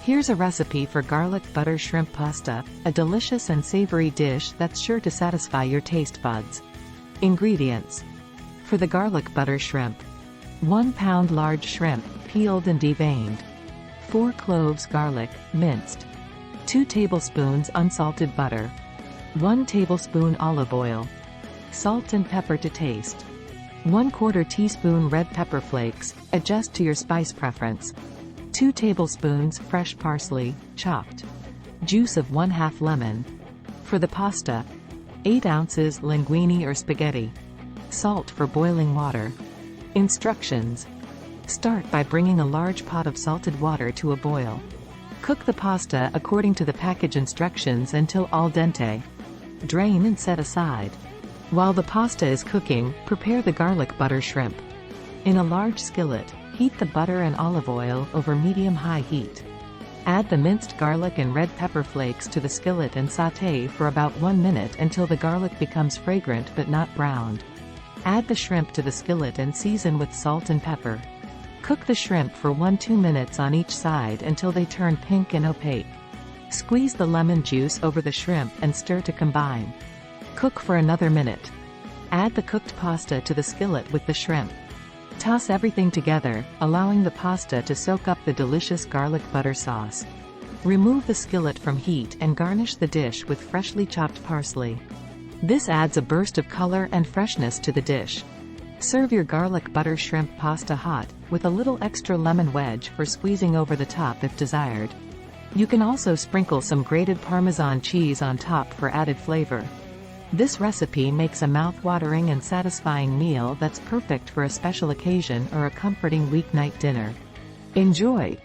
Here's a recipe for garlic butter shrimp pasta, a delicious and savory dish that's sure to satisfy your taste buds. Ingredients. For the garlic butter shrimp: 1 pound large shrimp, peeled and deveined. 4 cloves garlic, minced. 2 tablespoons unsalted butter. 1 tablespoon olive oil. Salt and pepper to taste. 1/4 teaspoon red pepper flakes, adjust to your spice preference. 2 tablespoons fresh parsley, chopped. Juice of 1/2 lemon. For the pasta: 8 ounces linguine or spaghetti. Salt for boiling water. Instructions. Start by bringing a large pot of salted water to a boil. Cook the pasta according to the package instructions until al dente. Drain and set aside. While the pasta is cooking, prepare the garlic butter shrimp. In a large skillet, heat the butter and olive oil over medium-high heat. Add the minced garlic and red pepper flakes to the skillet and sauté for about 1 minute until the garlic becomes fragrant but not browned. Add the shrimp to the skillet and season with salt and pepper. Cook the shrimp for 1–2 minutes on each side until they turn pink and opaque. Squeeze the lemon juice over the shrimp and stir to combine. Cook for another minute. Add the cooked pasta to the skillet with the shrimp. Toss everything together, allowing the pasta to soak up the delicious garlic butter sauce. Remove the skillet from heat and garnish the dish with freshly chopped parsley. This adds a burst of color and freshness to the dish. Serve your garlic butter shrimp pasta hot, with a little extra lemon wedge for squeezing over the top if desired. You can also sprinkle some grated Parmesan cheese on top for added flavor. This recipe makes a mouth-watering and satisfying meal that's perfect for a special occasion or a comforting weeknight dinner. Enjoy!